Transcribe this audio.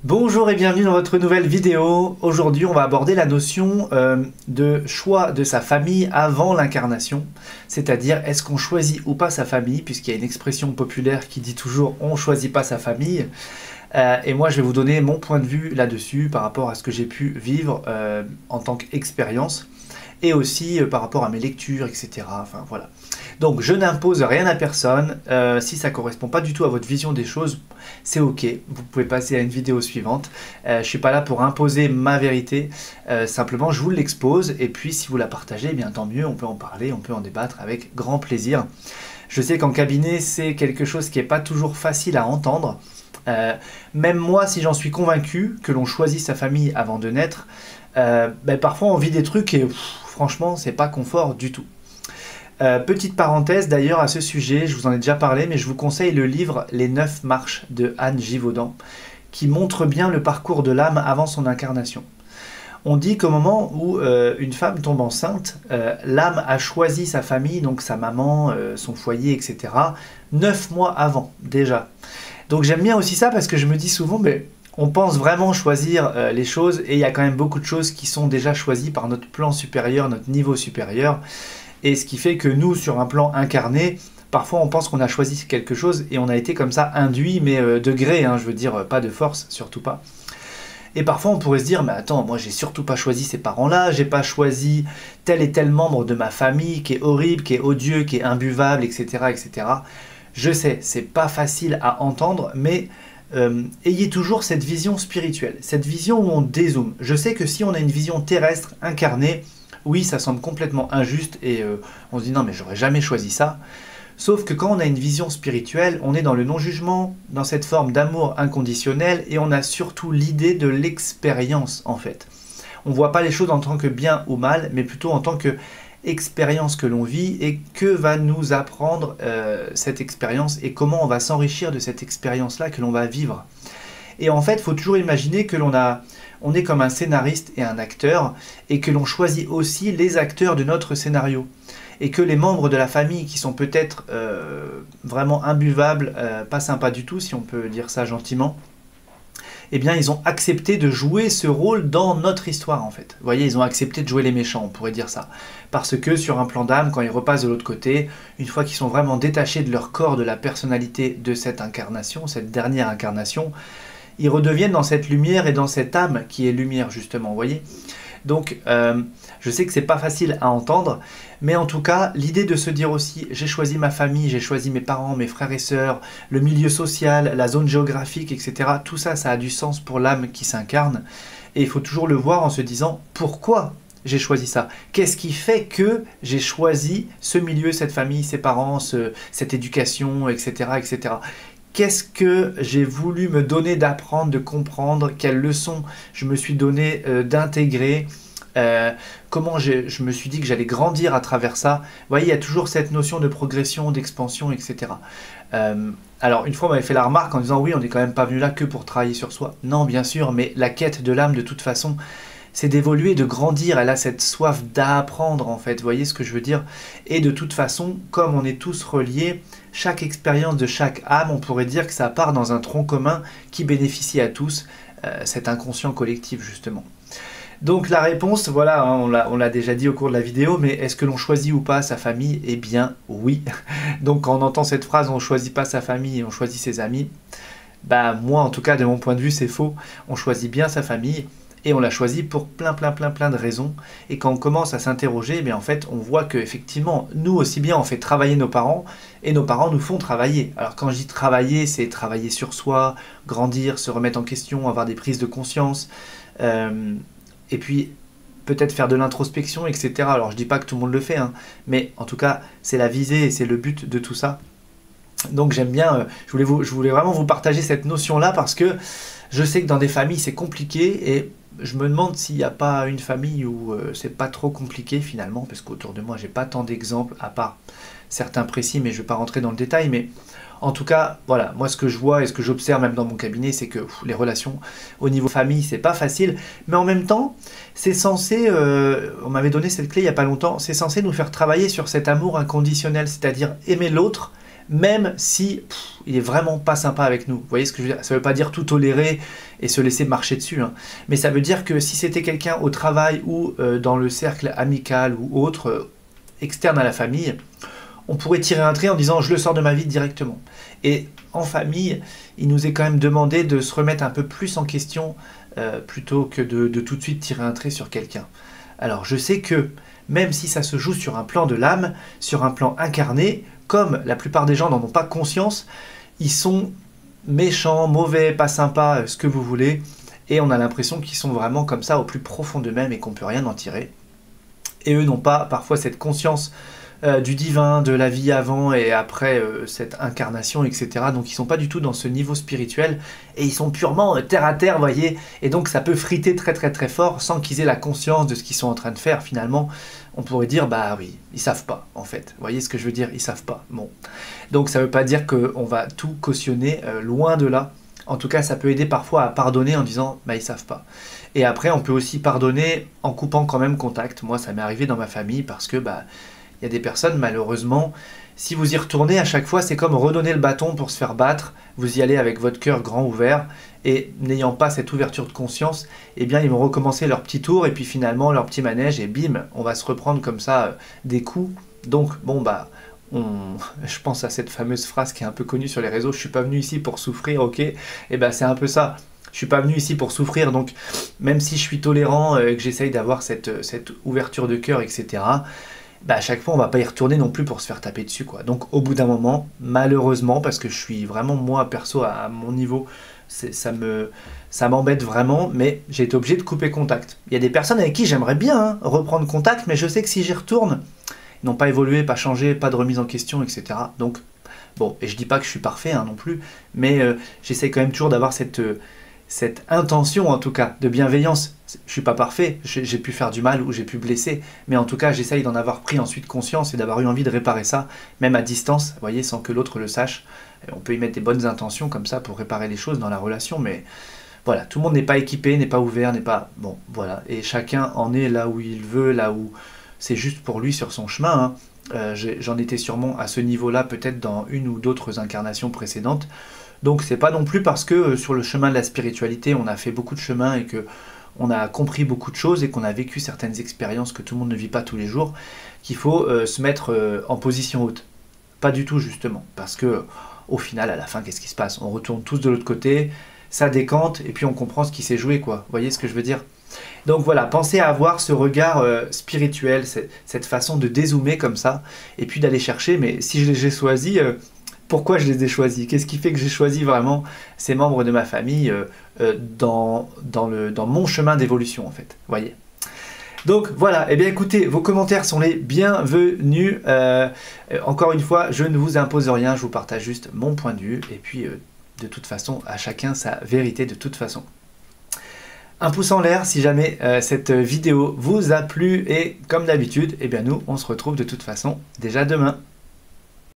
Bonjour et bienvenue dans votre nouvelle vidéo. Aujourd'hui, on va aborder la notion de choix de sa famille avant l'incarnation. C'est-à-dire, est-ce qu'on choisit ou pas sa famille, puisqu'il y a une expression populaire qui dit toujours « on ne choisit pas sa famille ». Et moi, je vais vous donner mon point de vue là-dessus par rapport à ce que j'ai pu vivre en tant qu'expérience et aussi par rapport à mes lectures, etc. Enfin, voilà. Donc, je n'impose rien à personne. Si ça ne correspond pas du tout à votre vision des choses, c'est ok. Vous pouvez passer à une vidéo suivante. Je ne suis pas là pour imposer ma vérité. Simplement, je vous l'expose. Et puis, si vous la partagez, eh bien tant mieux. On peut en parler, on peut en débattre avec grand plaisir. Je sais qu'en cabinet, c'est quelque chose qui n'est pas toujours facile à entendre. Même moi, si j'en suis convaincu que l'on choisit sa famille avant de naître, parfois on vit des trucs et franchement, c'est pas confort du tout. Petite parenthèse d'ailleurs à ce sujet, je vous en ai déjà parlé, mais je vous conseille le livre Les 9 marches de Anne Givaudan, qui montre bien le parcours de l'âme avant son incarnation. On dit qu'au moment où une femme tombe enceinte, l'âme a choisi sa famille, donc sa maman, son foyer, etc., 9 mois avant déjà. Donc j'aime bien aussi ça parce que je me dis souvent, mais on pense vraiment choisir les choses et il y a quand même beaucoup de choses qui sont déjà choisies par notre plan supérieur, notre niveau supérieur. Et ce qui fait que nous, sur un plan incarné, parfois on pense qu'on a choisi quelque chose et on a été comme ça induit, mais de gré, hein, je veux dire, pas de force, surtout pas. Et parfois on pourrait se dire, mais attends, moi j'ai surtout pas choisi ces parents-là, j'ai pas choisi tel et tel membre de ma famille qui est horrible, qui est odieux, qui est imbuvable, etc. etc. Je sais, c'est pas facile à entendre, mais ayez toujours cette vision spirituelle, cette vision où on dézoome. Je sais que si on a une vision terrestre, incarnée, oui, ça semble complètement injuste et on se dit non mais j'aurais jamais choisi ça. Sauf que quand on a une vision spirituelle, on est dans le non-jugement, dans cette forme d'amour inconditionnel et on a surtout l'idée de l'expérience en fait. On ne voit pas les choses en tant que bien ou mal, mais plutôt en tant que expérience que l'on vit et que va nous apprendre cette expérience et comment on va s'enrichir de cette expérience-là que l'on va vivre. Et en fait, il faut toujours imaginer que on est comme un scénariste et un acteur, et que l'on choisit aussi les acteurs de notre scénario. Et que les membres de la famille qui sont peut-être vraiment imbuvables, pas sympas du tout, si on peut dire ça gentiment, eh bien ils ont accepté de jouer ce rôle dans notre histoire en fait. Vous voyez, ils ont accepté de jouer les méchants, on pourrait dire ça. Parce que sur un plan d'âme, quand ils repassent de l'autre côté, une fois qu'ils sont vraiment détachés de leur corps, de la personnalité de cette incarnation, cette dernière incarnation, ils redeviennent dans cette lumière et dans cette âme qui est lumière justement, vous voyez. Donc je sais que c'est pas facile à entendre, mais en tout cas l'idée de se dire aussi j'ai choisi ma famille, j'ai choisi mes parents, mes frères et sœurs, le milieu social, la zone géographique, etc. Tout ça, ça a du sens pour l'âme qui s'incarne et il faut toujours le voir en se disant pourquoi j'ai choisi ça. Qu'est-ce qui fait que j'ai choisi ce milieu, cette famille, ces parents, cette éducation, etc. etc. Qu'est-ce que j'ai voulu me donner d'apprendre, de comprendre, quelles leçons je me suis donné d'intégrer, comment je me suis dit que j'allais grandir à travers ça. Vous voyez, il y a toujours cette notion de progression, d'expansion, etc. Alors, une fois, on m'avait fait la remarque en disant, oui, on n'est quand même pas venu là que pour travailler sur soi. Non, bien sûr, mais la quête de l'âme, de toute façon, c'est d'évoluer, de grandir. Elle a cette soif d'apprendre, en fait. Vous voyez ce que je veux dire? Et de toute façon, comme on est tous reliés, chaque expérience de chaque âme, on pourrait dire que ça part dans un tronc commun qui bénéficie à tous, cet inconscient collectif, justement. Donc la réponse, voilà, hein, on l'a déjà dit au cours de la vidéo, mais est-ce que l'on choisit ou pas sa famille? Eh bien, oui. Donc quand on entend cette phrase, on ne choisit pas sa famille, on choisit ses amis, bah moi, en tout cas, de mon point de vue, c'est faux. On choisit bien sa famille. Et on l'a choisi pour plein de raisons. Et quand on commence à s'interroger, en fait, on voit qu'effectivement, nous aussi bien, on fait travailler nos parents, et nos parents nous font travailler. Alors quand je dis travailler, c'est travailler sur soi, grandir, se remettre en question, avoir des prises de conscience, et puis peut-être faire de l'introspection, etc. Alors je dis pas que tout le monde le fait, hein, mais en tout cas, c'est la visée et c'est le but de tout ça. Donc j'aime bien, je voulais vraiment vous partager cette notion-là parce que je sais que dans des familles, c'est compliqué et je me demande s'il n'y a pas une famille où c'est pas trop compliqué finalement, parce qu'autour de moi, j'ai pas tant d'exemples, à part certains précis, mais je ne vais pas rentrer dans le détail. Mais en tout cas, voilà, moi ce que je vois et ce que j'observe même dans mon cabinet, c'est que les relations au niveau famille, c'est pas facile. Mais en même temps, c'est censé, on m'avait donné cette clé il n'y a pas longtemps, c'est censé nous faire travailler sur cet amour inconditionnel, c'est-à-dire aimer l'autre, même si il est vraiment pas sympa avec nous. Vous voyez ce que je veux dire? Ça veut pas dire tout tolérer et se laisser marcher dessus, hein. Mais ça veut dire que si c'était quelqu'un au travail ou dans le cercle amical ou autre, externe à la famille, on pourrait tirer un trait en disant je le sors de ma vie directement. Et en famille, il nous est quand même demandé de se remettre un peu plus en question plutôt que de tout de suite tirer un trait sur quelqu'un. Alors je sais que même si ça se joue sur un plan de l'âme, sur un plan incarné, comme la plupart des gens n'en ont pas conscience, ils sont méchants, mauvais, pas sympas, ce que vous voulez, et on a l'impression qu'ils sont vraiment comme ça au plus profond d'eux-mêmes et qu'on ne peut rien en tirer. Et eux n'ont pas parfois cette conscience du divin, de la vie avant et après cette incarnation, etc. Donc ils sont pas du tout dans ce niveau spirituel et ils sont purement terre à terre, voyez. Et donc ça peut friter très très très fort sans qu'ils aient la conscience de ce qu'ils sont en train de faire. Finalement, on pourrait dire bah oui, ils savent pas en fait. Vous voyez ce que je veux dire? Ils savent pas. Bon, donc ça veut pas dire qu'on va tout cautionner, loin de là. En tout cas, ça peut aider parfois à pardonner en disant bah ils savent pas. Et après, on peut aussi pardonner en coupant quand même contact. Moi, ça m'est arrivé dans ma famille parce que bah il y a des personnes, malheureusement, si vous y retournez à chaque fois, c'est comme redonner le bâton pour se faire battre. Vous y allez avec votre cœur grand ouvert et n'ayant pas cette ouverture de conscience, eh bien ils vont recommencer leur petit tour et puis finalement leur petit manège et bim, on va se reprendre comme ça des coups. Donc bon bah, je pense à cette fameuse phrase qui est un peu connue sur les réseaux, je suis pas venu ici pour souffrir, ok? Et ben c'est un peu ça. Je suis pas venu ici pour souffrir, donc même si je suis tolérant et que j'essaye d'avoir cette ouverture de cœur, etc., bah à chaque fois on va pas y retourner non plus pour se faire taper dessus, quoi. Donc au bout d'un moment, malheureusement, parce que je suis vraiment moi perso à mon niveau, ça m'embête vraiment, mais j'ai été obligé de couper contact. Il y a des personnes avec qui j'aimerais bien reprendre contact, mais je sais que si j'y retourne, ils n'ont pas évolué, pas changé, pas de remise en question, etc. Donc bon, et je dis pas que je suis parfait non plus, mais j'essaie quand même toujours d'avoir cette intention, en tout cas, de bienveillance. Je suis pas parfait, j'ai pu faire du mal ou j'ai pu blesser, mais en tout cas, j'essaye d'en avoir pris ensuite conscience et d'avoir eu envie de réparer ça, même à distance, vous voyez, sans que l'autre le sache. On peut y mettre des bonnes intentions comme ça pour réparer les choses dans la relation, mais voilà, tout le monde n'est pas équipé, n'est pas ouvert, n'est pas... Bon, voilà, et chacun en est là où il veut, là où c'est juste pour lui sur son chemin, hein. J'en étais sûrement à ce niveau-là, peut-être dans une ou d'autres incarnations précédentes. Donc c'est pas non plus parce que sur le chemin de la spiritualité, on a fait beaucoup de chemin et que on a compris beaucoup de choses et qu'on a vécu certaines expériences que tout le monde ne vit pas tous les jours, qu'il faut se mettre en position haute. Pas du tout justement, parce que au final, à la fin, qu'est-ce qui se passe? On retourne tous de l'autre côté, ça décante et puis on comprend ce qui s'est joué, quoi. Vous voyez ce que je veux dire? Donc voilà, pensez à avoir ce regard spirituel, cette façon de dézoomer comme ça, et puis d'aller chercher, mais si je les ai choisis, pourquoi je les ai choisis? Qu'est-ce qui fait que j'ai choisi vraiment ces membres de ma famille dans mon chemin d'évolution, en fait, voyez? Donc voilà, eh bien écoutez, vos commentaires sont les bienvenus. Encore une fois, je ne vous impose rien, je vous partage juste mon point de vue, et puis de toute façon, à chacun sa vérité de toute façon. Un pouce en l'air si jamais cette vidéo vous a plu, et comme d'habitude, eh bien nous, on se retrouve de toute façon déjà demain.